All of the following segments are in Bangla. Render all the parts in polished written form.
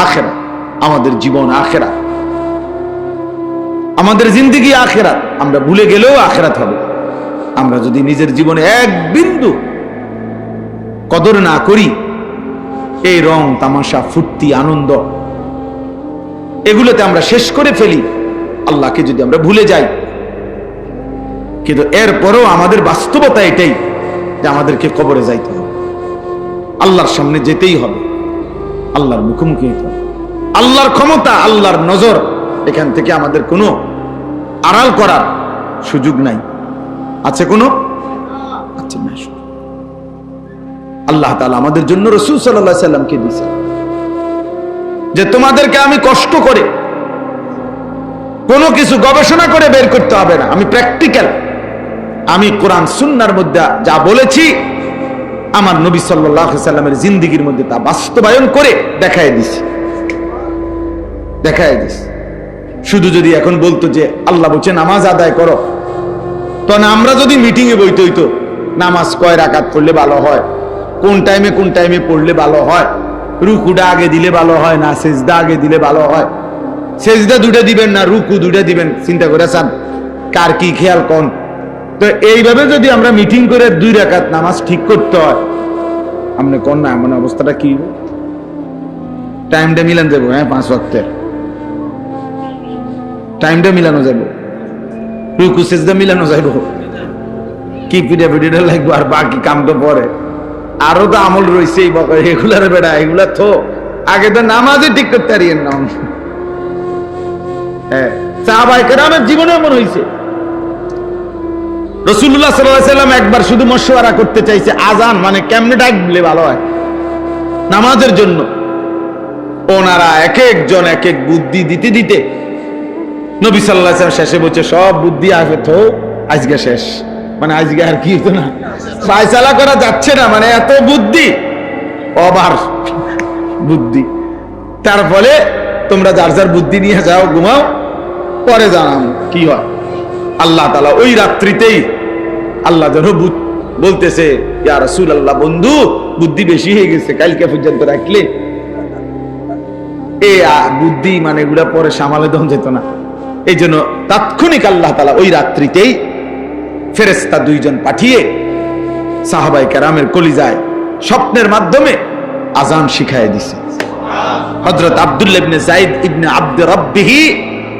আখিরাত, আমাদের জীবন আখিরাত, আমাদের জিন্দেগি আখিরাত। আমরা ভুলে গেলেও আখিরাত হবে। আমরা যদি নিজের জীবনে এক বিন্দু কদর না করি, এই রং তামাশা ফুর্তি আনন্দ এগুলোতে আমরা শেষ করে ফেলি, আল্লাহকে যদি আমরা ভুলে যাই, কিন্তু এরপরেও আমাদের বাস্তবতা এটাই যে আমাদেরকে কবরে যাইতে হবে, আল্লাহর সামনে যেতেই হবে, আল্লাহর মুখোমুখি হতে হবে। আল্লাহর ক্ষমতা, আল্লাহর নজর, এখান থেকে আমাদের কোনো আড়াল করার সুযোগ নাই। আছে কোনো? আছে না। আল্লাহ তাআলা আমাদের জন্য রাসূল সাল্লাল্লাহু আলাইহি সাল্লামকে দিয়েছে যে তোমাদেরকে আমি কষ্ট করে কোনো কিছু গবেষণা করে বের করতে হবে না, আমি প্র্যাকটিক্যাল, আমি কোরআন সুন্নাহর মধ্যে যা বলেছি আমার নবী সাল্লাল্লাহু আলাইহি সাল্লামের জিন্দেগীর মধ্যে তা বাস্তবায়ন করে দেখায় দিছি। শুধু যদি এখন বলতো যে আল্লাহ বলছে নামাজ আদায় করো, তো না আমরা যদি মিটিং এ বইতে হইতো নামাজ কয় রাকাত পড়লে ভালো হয়, কোন টাইমে পড়লে ভালো হয়, রুকুটা আগে দিলে ভালো হয় না সেজদা আগে দিলে ভালো হয়, সেজদা দুটো দিবেন না রুকু দুটো দিবেন, চিন্তা করে চান কার কি খেয়াল কোন। তো এইভাবে যদি আমরা মিটিং করে 2 রাকাত নামাজ ঠিক করতে হয়, আপনি কোন না এমন অবস্থাটা কি? টাইমটা মিলান যাবো, হ্যাঁ 5 ওয়াক্তের টাইমটা মিলানো যাবো, রুকু সেজদা মিলানো যাবো, কি পিঠা লাগবে, আর বাকি কাম তো পরে, আরো তো আমল রয়েছে এগুলার বেড়া, এগুলা তো আগে তো নামাজে ঠিক করতে পারিয়েন না। হ্যাঁ, সাহাবায়ে কেরামের জীবনে এমন হয়েছে। রাসূলুল্লাহ সাল্লাল্লাহু আলাইহি সাল্লাম একবার শুধু মশওয়ারা করতে চাইছে আজান মানে কেমনে ডাকলে ভালো হয় নামাজের জন্য। ওনারা এক একজন এক এক বুদ্ধি দিতে দিতে নবী সাল্লাল্লাহু আলাইহি সাল্লাম শেষে বলছে সব বুদ্ধি আসে তো আজকে শেষ, মানে আজকে আর কি হতো না, ফায়সালা করা যাচ্ছে না, মানে এত বুদ্ধি, ওভার বুদ্ধি। তার ফলে তোমরা যার যার বুদ্ধি নিয়ে যাও, ঘুমাও, পরে জানাম কি হয়। আল্লাহ তাআলা ওই রাত্রিতেই আল্লাহ যেন বলতেছে ইয়া রাসূলুল্লাহ, বন্ধু বুদ্ধি বেশি হয়ে গেছে, কালকে পর্যন্ত রাখলে এ বুদ্ধি মানে এগুলা পরে সামালে দম যেত না। এই জন্য তাৎক্ষণিক আল্লাহ তাআলা ওই রাত্রিতেই ফেরেশতা 2 জন পাঠিয়ে সাহাবায়ে কেরামের কলিজায় স্বপ্নের মাধ্যমে আজান শিখায় দিছে। হযরত আব্দুল্লাহ ইবনে যায়েদ ইবনে আব্দ রাব্বিহি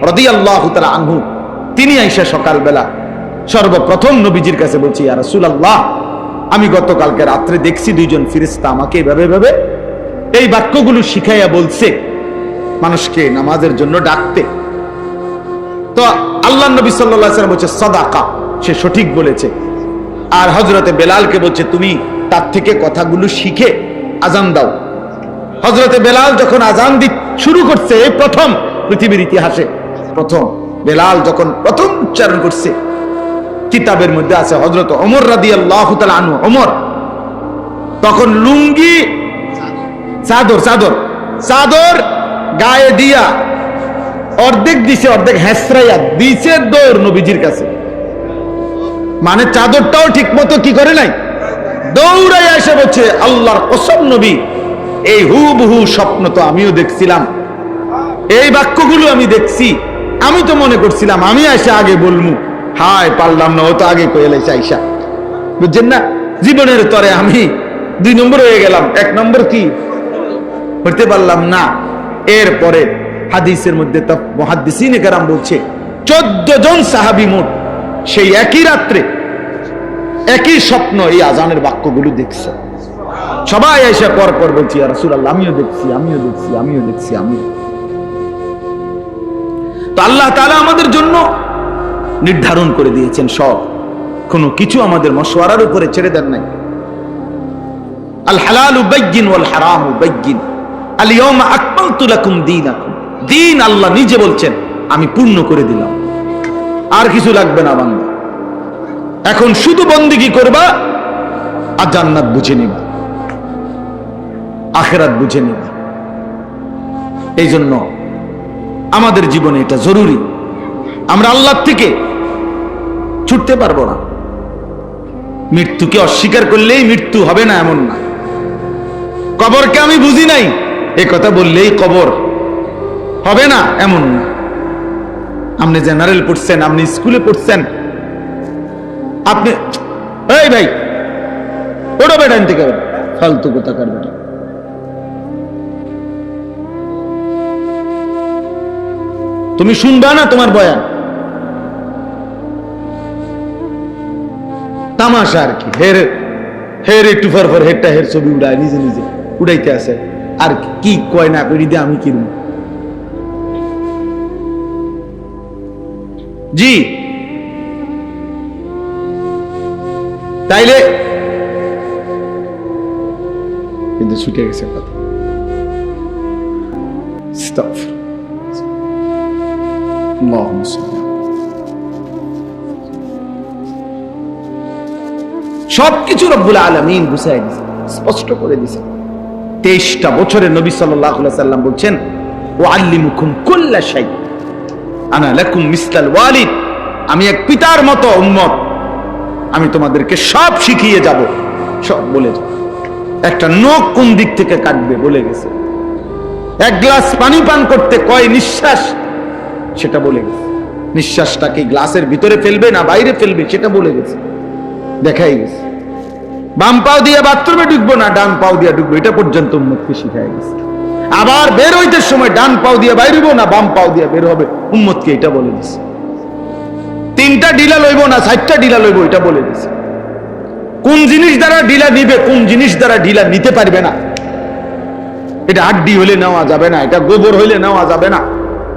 রাদিয়াল্লাহু তাআলা আনহু, তিনি আয়েশা সকালবেলা সর্বপ্রথম নবীজির কাছে বলছি ইয়া রাসূলুল্লাহ, আমি গতকালকে রাত্রে দেখছি 2 জন ফেরেশতা আমাকে এভাবে এই বাক্যগুলো শিখাইয়া বলছে মানুষকে নামাজের জন্য ডাকতে। তো আল্লাহ নবী সাল্লাল্লাহু আলাইহি ওয়াসাল্লাম বলছে সাদাকা, সে সঠিক বলেছে। আর হযরতে বেলালকে বলছে তুমি তার থেকে কথাগুলো শিখে আজান দাও। হযরতে বেলাল যখন আজান শুরু করছে, এই প্রথম পৃথিবীর ইতিহাসে প্রথম বেলাল যখন প্রথম উচ্চারণ করছে, কিতাবের মধ্যে আছে হযরত ওমর রাদিয়াল্লাহু তাআলা আনহু, ওমর তখন লুঙ্গি চাদর গায়ে দিয়া অর্ধেক দিছে, অর্ধেক হেসরাইয়া দিছে দৌড় নবীজির কাছে, মানে চাদরটাও ঠিক মতো কি করে নাই, দৌড়াইয়া এসে বলছে আল্লাহর কসম নবী, এই হুবহু স্বপ্ন তো আমিও দেখছিলাম, এই বাক্যগুলো আমি দেখছি, আমি তো মনে করছিলাম আমি এসে আগে বলমু, হায় পারলাম না, ও তো আগে কয়ে লাইছে আইসা, বুঝছেন না, জীবনের তরে আমি 2 নম্বর হয়ে গেলাম, 1 নম্বর কি হইতে পারলাম না। এরপরে হাদিসের মধ্যে তো মুহাদ্দিসিনে কেরাম বলছে 14 জন সাহাবী মোট সেই একই রাত্রে একই স্বপ্ন এই আজানের বাক্যগুলো দেখছে। সবাই এসে পর বলছি ইয়া রাসূলুল্লাহ, আমিও দেখছি। তো আল্লাহ তাআলা আমাদের জন্য নির্ধারণ করে দিয়েছেন সব, কোনো কিছু আমাদের মশওয়ারার উপরে ছেড়ে দেন নাই। আল হালালু বাইয়িন ওয়াল হারামু বাইয়িন, আল ইয়াউমা আকমালতু লাকুম দীনাকুম, দিন আল্লাহ নিজে বলছেন আমি পূর্ণ করে দিলাম, আর কিছু লাগবে না বান্দা, এখন শুধু বন্দেগী করবা আর জান্নাত বুঝে নিবা, আখিরাত বুঝে নিবা। এই জন্য আমাদের জীবনে এটা জরুরি। আমরা আল্লাহর থেকে ছুটতে পারবো না। মৃত্যুকে অস্বীকার করলেই মৃত্যু হবে না এমন না। কবরকে আমি বুঝি নাই, এই কথা বললেই কবর হবে না এমন না। আপনি জেনারেল পড়ছেন, আপনি স্কুলে পড়ছেন, আপনি এই ভাই ওটা বেটা থেকে ফালতু কথা কার বেটা। তুমি শুনবা না তোমার বয়ান, তামাশা আর কি। হের হের একটু ফর হেরটা হের ছবি উড়ায়, নিজে নিজে উড়াইতে আছে আর কি কয় না করি দিয়ে আমি কিনব। জি তাইলে কিন্তু ছুটে গেছে কথা। সবকিছু রব্বুল আলামিন বুঝাই দিয়েছে, স্পষ্ট করে দিয়েছে। 23টা বছরে নবী সাল্লাল্লাহু আলাইহি ওয়াসাল্লাম বলছেন ওয়াল্লিমুকুম কুল্লা শাই আনা লাকুম মিসলাল ওয়ালিদ, আমি এক পিতার মতো উম্মত, আমি তোমাদেরকে সব শিখিয়ে যাব, সব বলে যাব। একটা নখ কোন দিক থেকে কাটবে বলে গেছে, এক গ্লাস পানি পান করতে কয় নিঃশ্বাস সেটা বলে গেছে, নিঃশ্বাসটাকে গ্লাসের ভিতরে ফেলবে না বাইরে ফেলবে সেটা বলে গেছে, দেখাই গেছে। বাম পাও দিয়ে বাথরুমে ঢুকবো না ডান পাও দিয়ে ঢুকবো এটা পর্যন্ত উম্মতকে শিখাই গেছে। আবার বের হইতে সময় ডান পাও দিয়ে বাইরবো না বাম পাও দিয়ে বের হবে, উম্মতকে এটা বলে দিছে। 3টা ডিলা লইব না 4টা ডিলা লইব এটা বলে দিছে। কোন জিনিস দ্বারা ডিলা নিবে, কোন জিনিস দ্বারা ডিলা নিতে পারবে না, এটা হাড্ডি হইলে নেওয়া যাবে না, এটা গোবর হইলে নেওয়া যাবে না,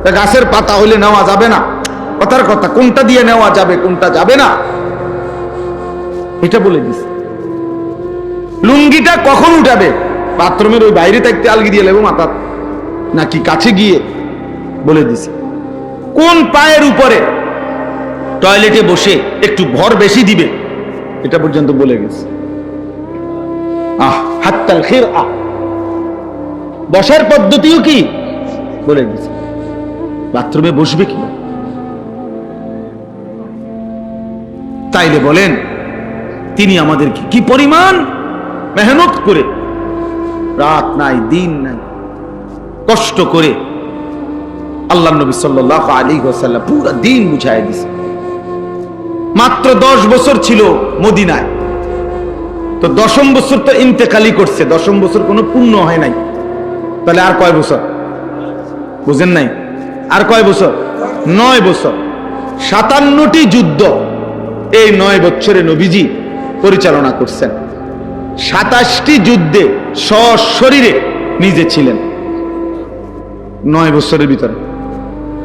এটা গাছের পাতা হইলে নেওয়া যাবে না, কথার কথা কোনটা দিয়ে নেওয়া যাবে কোনটা যাবে না এটা বলে দিছে। লুঙ্গিটা কখন উঠাবে, বাথরুমের ওই বাইরে থাকতে আলগি দিয়ে লেবো মাথা নাকি কাছে গিয়ে বলে দিছে। কোন পায়ের উপরে টয়লেটে বসে একটু ভর বেশি দিবে এটা পর্যন্ত বলে গেছে। হাত্তাল খিরআ বসার পদ্ধতিও কি বলে গেছে। বাথরুমে বসবে কি, তাইলে বলেন তিনি আমাদেরকে কি পরিমাণ মেহনত করে, রাত নাই দিন নাই কষ্ট করে আল্লাহ নবী সাল্লাল্লাহু আলাইহি ওয়াসাল্লাম পুরো দিন বুঝায় দিয়েছে। মাত্র 10 বছর ছিল মদিনায়, তো 10ম বছর তো ইন্তেকালি করছে, 10ম বছর কোনো পূর্ণ হয় নাই, তাহলে আর কয় বছর বুঝেন নাই, আর কয় বছর 9 বছর। 57টি যুদ্ধ এই 9 বছরে নবীজি পরিচালনা করছেন। 27টি যুদ্ধে সশরীরে নিজে ছিলেন 9 বছরের ভিতরে।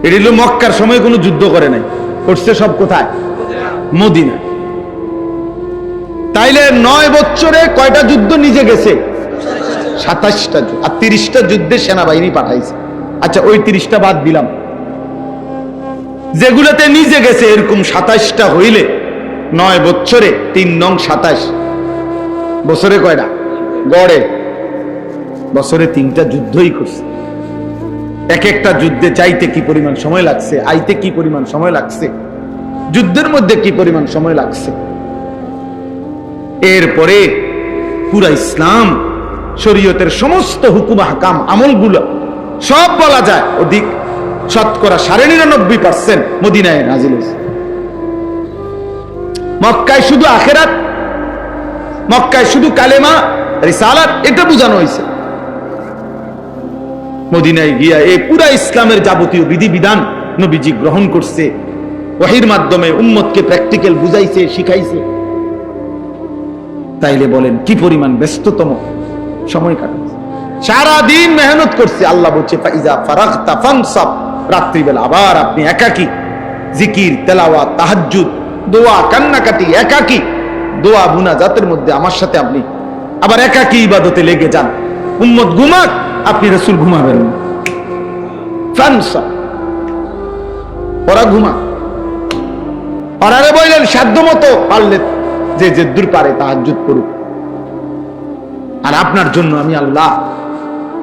এটি হলো মক্কার সময় কোনো যুদ্ধ করে নাই, করছে সব কোথায়, মদিনা। তাইলে 9 বছরে কয়টা যুদ্ধ নিজে গেছে, 27টা, আর 30টা যুদ্ধে সেনাবাহিনী পাঠাইছে। আচ্ছা ওই 30টা বাদ দিলাম, যেগুলোতে নিজে গেছে এরকম 27টা হইলে 9 বছরে 3 নং 27, বছরে কয়টা গড়ে, বছরে 3টা যুদ্ধই করছে। এক একটা যুদ্ধে যাইতে কি পরিমাণ সময় লাগছে, আইতে কি পরিমাণ সময় লাগছে, যুদ্ধের মধ্যে কি পরিমাণ সময় লাগছে। এরপরে পুরা ইসলাম শরীয়তের সমস্ত হুকুম হাকাম আমলগুলো সব বলা যায় অধিক শতকরা 99.5% মদিনায় নাজিল হয়েছে। মক্কায় শুধু আখিরাত, মক্কায় শুধু কালেমা রিসালাত এটা বোঝানো হয়েছে। মদিনায় গিয়া এই পুরা ইসলামের যাবতীয় বিধিবিধান নবীজি গ্রহণ করছে, ওহীর মাধ্যমে উম্মতকে প্র্যাকটিক্যাল বুঝাইছে, শিখাইছে। তাইলে বলেন কি পরিমাণ ব্যস্ততম সময় কাটাচ্ছে, সারা দিন মেহনত করছে। আল্লাহ বলছে ফাইজা ফারাগতা ফানসাব, রাত্রিবেলা আবার আপনি একাকী জিকির তেলাওয়াত তাহাজ্জুদ দোয়া কান্নাকাটি, একাকী দোয়া মুনাজাতের মধ্যে আমার সাথে আপনি আবার একাকী ইবাদতে লেগে যান। উম্মত ঘুমাক, আপনি রাসূল ঘুমাবেন না, ফানসাব ওরা ঘুমাক। ওরারে বললেন সাধ্য মতো পারলে যে দূর পারে তাহাজ্জুদ করুক, আর আপনার জন্য আমি আল্লাহ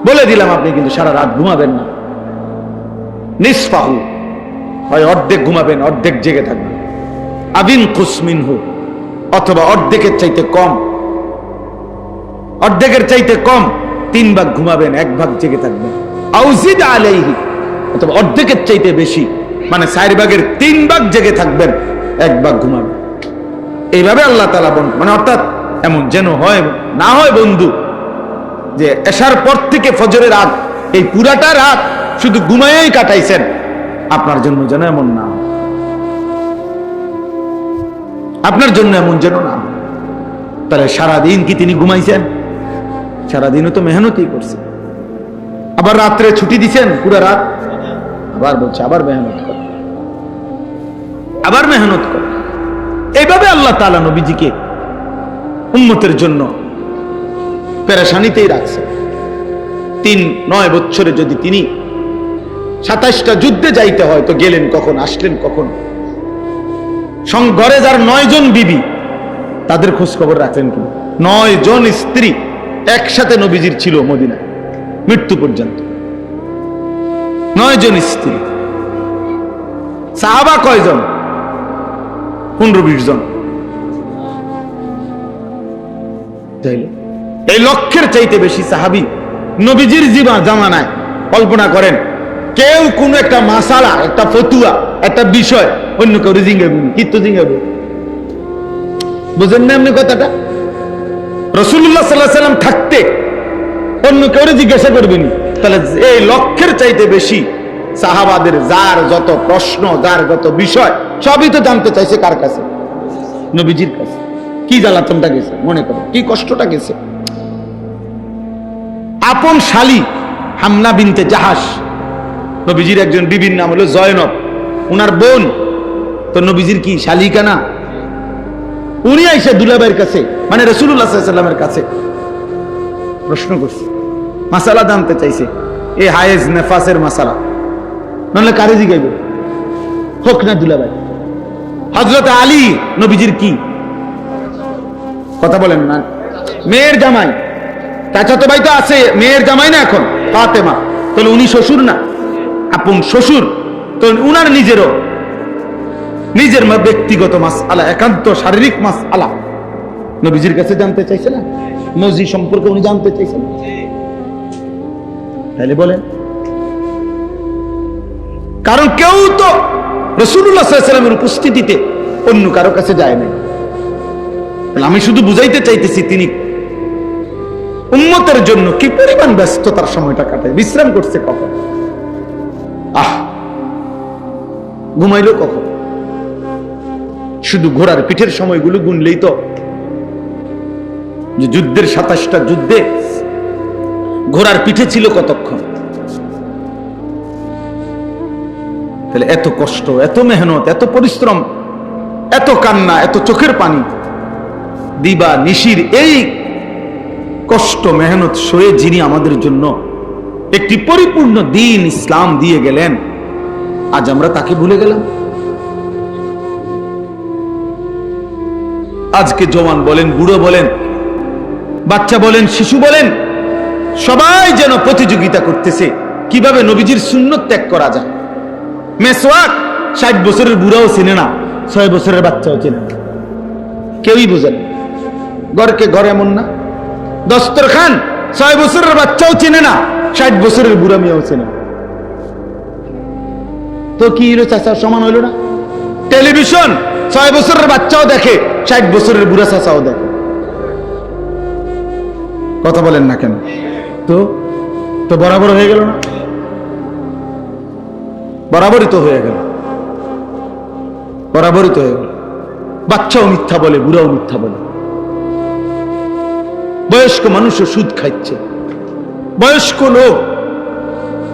বলে দিলাম আপনি কিন্তু সারা রাত ঘুমাবেন না। নিসফাহু, হয় অর্ধেক ঘুমাবেন অর্ধেক জেগে থাকবেন, আবিন কুসমিনহু, অথবা অর্ধেকের চাইতে কম, অর্ধেকের চাইতে কম 3 ভাগ ঘুমাবেন, 1 ভাগ জেগে থাকবেন। আউজিদ আলাইহি, অথবা অর্ধেকের চাইতে বেশি, মানে 4 ভাগের 3 ভাগ জেগে থাকবেন, 1 ভাগ ঘুমাবেন। এইভাবে আল্লাহ তাআলা মানে অর্থাৎ এমন যেন হয় না হয় বন্ধু যে এশার পর থেকে ফজরের রাত এই পুরাটা রাত শুধু ঘুমায়েই কাটাইছেন, আপনার জন্য যেন এমন না হয়, আপনার জন্য এমন যেন না হয়। তাহলে সারাদিন কি তিনি ঘুমাইছেন? সারাদিনও তো মেহনতই করছে। আবার রাত্রে ছুটি দিছেন পুরা রাত, আবার বলছে আবার মেহনত কর, আবার মেহনত কর। এইভাবে আল্লাহ তাআলা নবীজিকে উম্মতের জন্য পেরেশানিতেই রাখছে। 9 বছরে যদি তিনি 27টা যুদ্ধে যাইতে হয় তো গেলেন কখন, আসলেন কখন? ঘরে যার 9 জন বিবি, তাদের খোঁজ খবর রাখলেন কি? 9 জন স্ত্রী একসাথে নবীজির ছিল মদিনায় মৃত্যু পর্যন্ত। 9 জন স্ত্রী। সাহাবা কয়জন? 15-20 জন। এই লক্ষের চাইতে বেশি সাহাবী নবীজির জামানায়। কল্পনা করেন, কেউ কোন একটা মাসালা, একটা ফতুয়া, একটা বিষয় অন্য কেউ জিজ্ঞাসা, কিন্তু জিজ্ঞাসা বুঝেন না এমনি কথাটা? রাসূলুল্লাহ সাল্লাল্লাহু আলাইহি ওয়াসাল্লাম থাকতে অন্য কেউ জিজ্ঞাসা করবেনি। তাহলে এই লক্ষের চাইতে বেশি সাহাবাদের যার যত প্রশ্ন, যার যত বিষয়, সবই তো জানতে চাইছে কার কাছে? নবীজির কাছে। কি জ্বালাতনটা গেছে মনে করো, কি কষ্টটা গেছে। আপন শালী হামনা বিনতে জাহাস, নবীজির একজন বিবির নাম হলো জয়নব, উনার বোন তো নবীজির কি শালিকা না? উনি আইসা দুলাভাইয়ের কাছে, মানে রাসূলুল্লাহ সাল্লাল্লাহু আলাইহি ওয়াসাল্লামের কাছে প্রশ্ন করছে, মাসালা জানতে চাইছে, এই হায়েজ নেফাসের মাসালা। নাহলে কারে জিগাইবে? হোক না দুলাভাই। হযরত আলী নবীজির কি কথা বলেন না, মেয়ের জামাই, চাচাতো ভাই তো আছে, মেয়ের জামাই না এখন ফাতেমা, তাহলে উনি শ্বশুর না, আপন শ্বশুর। তো উনার নিজের ব্যক্তিগত মাসআলা, একান্ত শারীরিক মাসআলা নবীজির কাছে জানতে চাইছে না? নবী সম্পর্কে উনি জানতে চাইছেন, তাহলে বলেন। কারণ কেউ তো রাসূলুল্লাহ সাল্লাল্লাহু আলাইহি ওয়াসাল্লামের উপস্থিতিতে অন্য কারো কাছে যায় না। আমি শুধু বুঝাইতে চাইতেছি তিনি উম্মতের জন্য কি পরিমাণ ব্যস্ততার সময়টা কাটায়। বিশ্রাম করছে কখন? ঘুমাইলো কখন? শুধু ঘোড়ার পিঠের সময়গুলো গুনলেই তো, যে যুদ্ধের 27টা যুদ্ধে ঘোড়ার পিঠে ছিল কতক্ষণ। তাহলে এত কষ্ট, এত মেহনত, এত পরিশ্রম, এত কান্না, এত চোখের পানি, দিবা নিশির এই কষ্ট মেহনত সয়ে যিনি আমাদের জন্য একটি পরিপূর্ণ দিন ইসলাম দিয়ে গেলেন, আজ আমরা তাকে ভুলে গেলাম। আজকে জওয়ান বলেন, বুড়ো বলেন, বাচ্চা বলেন, শিশু বলেন, সবাই যেন প্রতিযোগিতা করতেছে কিভাবে নবীজির সুন্নত ত্যাগ করা যায়। মেসওয়াক 60 বছরের বুড়াও চেনে না, 6 বছরের বাচ্চাও চেনে না, কেউই বোঝে না। ঘরকে ঘর এমন না, দস্তরখান 6 বছরের বাচ্চাও চেনে না, 60 বছরের বুড়া মেয়েও চেনে না। তো কি হলো চাচা, সমান হইল না? টেলিভিশন 6 বছরের বাচ্চাও দেখে, 60 বছরের বুড়া চাচাও দেখে। কথা বলেন না কেন? তো বরাবর হয়ে গেল না? বরাবরই তো হয়ে গেল, বরাবরই তো হয়ে গেল। বাচ্চাও মিথ্যা বলে, বুড়াও মিথ্যা বলে। বয়স্ক মানুষও সুদ খাচ্ছে, বয়স্ক লোক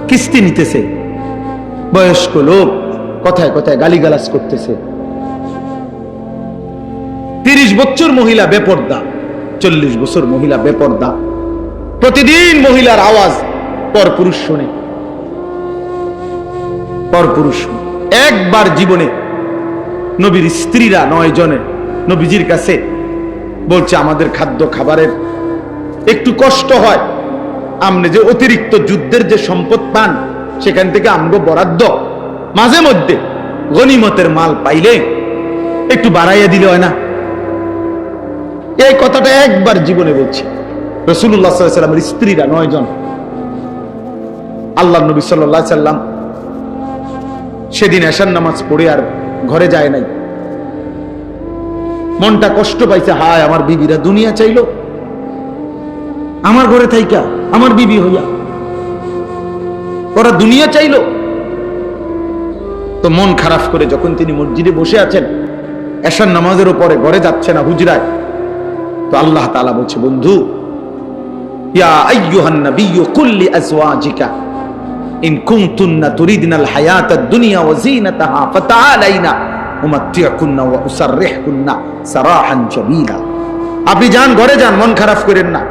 কিস্তি নিতেছে, বয়স্ক লোক কথায় কথায় গালিগালাজ করতেছে। 30 বছর মহিলা বেপর্দা, 40 বছর মহিলা বেপর্দা। প্রতিদিন মহিলার আওয়াজ পরপুরুষ শোনে, পরপুরুষ। একবার জীবনে নবীর স্ত্রীরা 9 জনে নবীজির কাছে বলছে, আমাদের খাদ্য খাবারের একটু কষ্ট হয়, আপনি যে অতিরিক্ত যুদ্ধের যে সম্পদ পান সেখান থেকে আমগো বরাদ্দ মাঝে মধ্যে গনিমতের মাল পাইলে একটু বাড়াইয়া দিলে হয় না? এই কথাটা একবার জীবনে বলছি। রাসূলুল্লাহ সাল্লাল্লাহু আলাইহি ওয়াসাল্লামের স্ত্রীরা 9 জন। আল্লাহর নবী সাল্লাল্লাহু আলাইহি সাল্লাম সেদিন এশার নামাজ পড়ে আর ঘরে যায় নাই। মনটা কষ্ট পাইছে, হায় আমার বিবিরা দুনিয়া চাইলো আমার ঘরে থাইকা, আমার বিবি হইয়া ওরা দুনিয়া চাইলো। তো মন খারাপ করে যখন তিনি মসজিদে বসে আছেন, এশার নামাজের উপরে ঘরে যাচ্ছে না হুজরায়, তো আল্লাহ তাআলা বলছে, বন্ধু, ইয়া আইয়ুহান নাবিয়্যু কুল লিআজওয়াজিকা ইন কুনতুন্না তুরিদনাল হায়াতাদ দুনিয়া ওয়া যিনাতাহা ফাতাআলাইনা উমাত্তিউকুন্না ওয়া উসাররিহুকুন্না সারাহান জামিলা। আপনি যান, ঘরে যান, মন খারাপ করেন না।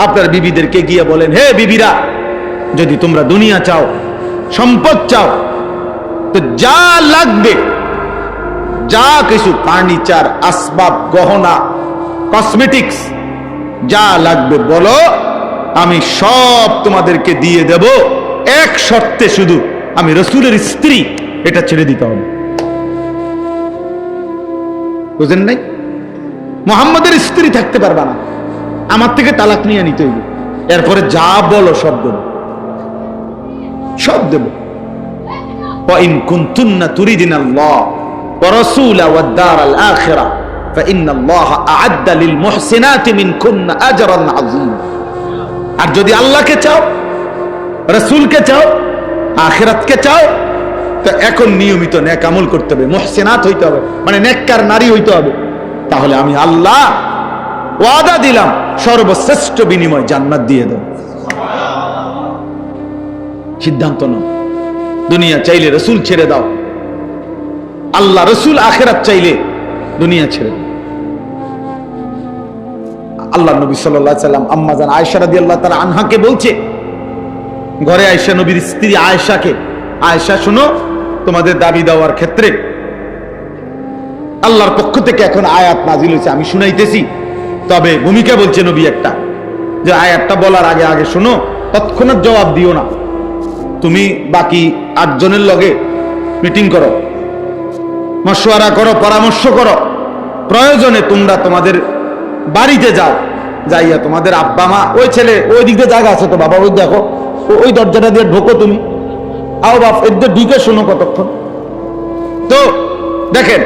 আপনার বিবিদেরকে গিয়ে বলেন, হে বিবিরা, যদি তোমরা দুনিয়া চাও, সম্পদ চাও, তো যা লাগবে, যা কিছু ফার্নিচার, আসবাব, গহনা, কসমেটিক্স যা লাগবে বলো, আমি সব তোমাদেরকে দিয়ে দেব, এক শর্তে, শুধু আমি রাসূলের স্ত্রী, এটা ছেড়ে দিতে হবে। বুঝেন নাই? মুহাম্মাদের স্ত্রী থাকতে পারবা না, আমার থেকে তালাক নিয়ে নিতে হইবে, এরপরে যা বলো সব দেব, সব দেব। وَإِن كُنتُنَّ تُرِيدْنَ اللَّهَ وَرَسُولَهُ وَالدَّارَ الْآخِرَةَ فَإِنَّ اللَّهَ أَعَدَّ لِلْمُحْسِنَاتِ مِنكُنَّ أَجْرًا عَظِيمًا। আর যদি আল্লাহকে চাও, রাসূলকে চাও, আখিরাতকে চাও, তো এখন নিয়মিত নেক আমল করতে হবে, মুহসিনাত হইতে হবে, মানে নেককার নারী হইতে হবে। তাহলে আমি আল্লাহ ওয়াদা দিলাম, সর্বশ্রেষ্ঠ বিনিময় জান্নাত দিয়ে দেব। সিদ্ধান্ত নাও, দুনিয়া চাইলে রাসূল ছেড়ে দাও, আল্লাহ রাসূল আখিরাত চাইলে দুনিয়া ছেড়ে দাও। আল্লাহ নবী সাল্লাল্লাহু আলাইহি সাল্লাম আম্মা জান আয়েশা রাদিয়াল্লাহু তাআলা আনহাকে বলছে, ঘরে আয়েশা নবীর স্ত্রী আয়েশাকে, আয়েশা শোনো, তোমাদের দাবি দেওয়ার ক্ষেত্রে আল্লাহর পক্ষ থেকে এখন আয়াত নাজিল হয়েছে, আমি শুনাইতেছি, তবে ভূমিকা বলছে নবী একটা, যে আয়াতটা বলার আগে আগে শোনো, তৎক্ষণাৎ জবাব দিও না। তুমি বাকি 8 জনের লগে মিটিং করো, মশওয়ারা করো, পরামর্শ করো, প্রয়োজনে তোমরা তোমাদের বাড়িতে যাও, যাইয়া তোমাদের আব্বা মা, ওই ছেলে ওই দিকে জায়গা আছে তো বাবা, ওই দেখো, ওই দরজাটা দিয়ে ঢোকো, তুমি আও বাপ, এদের ঢুকে শোনো কতক্ষণ। তো দেখেন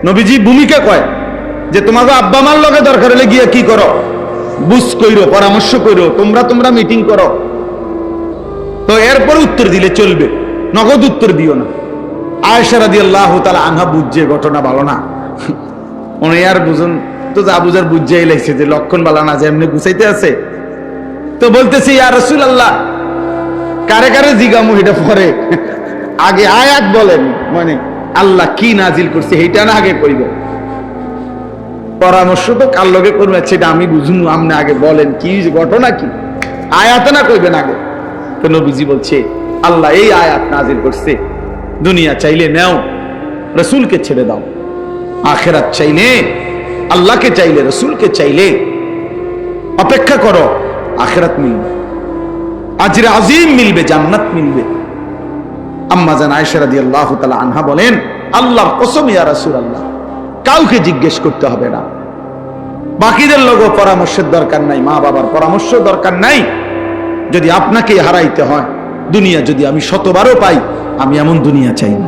নবীজি ভূমিকা কয় যে তোমাকে আব্বা মার লগে দরকার হলে গিয়ে কি করো, বুঝ কইরো, পরামর্শ কইরো, তোমরা মিটিং করো। তো এরপর উত্তর দিলে চলবে, নগদ উত্তর দিও না। আয়েশা রাদিয়াল্লাহু তাআলা আনহা বুঝছে ঘটনা ভালো না, উনি আর বুঝুন তো, যা বুঝার বুঝাই লাগছে যে লক্ষণ ভালো না, যে এমনি গুছাইতে আছে। তো বলতেছে, ইয়া রাসূলুল্লাহ, কারে কারে জিগামু এটা পরে, আগে আয়াত বলেন, মানে আল্লাহ কি নাজিল করছে এইটা না আগে কইব, পরামর্শ তো কার লগে করবে সেটা আমি বুঝুন, আপনি আগে বলেন কি ঘটনা, কি আয়াত না কইবেন আগে। তো নবীজি বলছে, আল্লাহ এই আয়াত নাজিল করছে, দুনিয়া চাইলে নাও, রাসূলকে ছেড়ে দাও, আখিরাত চাইলে আল্লাহকে চাইলে, রাসূলকে চাইলে অপেক্ষা করো, আখিরাত মিলবে, আজরে আজিম মিলবে, জান্নাত মিলবে। আম্মা জান আয়েশা রাদিয়াল্লাহু তাআলা আনহা বলেন, আল্লাহর কসম ইয়া রাসূলুল্লাহ, কাউকে জিজ্ঞেস করতে হবে না, বাকিদের লোকও পরামর্শের দরকার নাই, মা বাবার পরামর্শ দরকার নাই। যদি আপনাকে হারাইতে হয়, দুনিয়া যদি আমি 100 বারও পাই, আমি এমন দুনিয়া চাই না।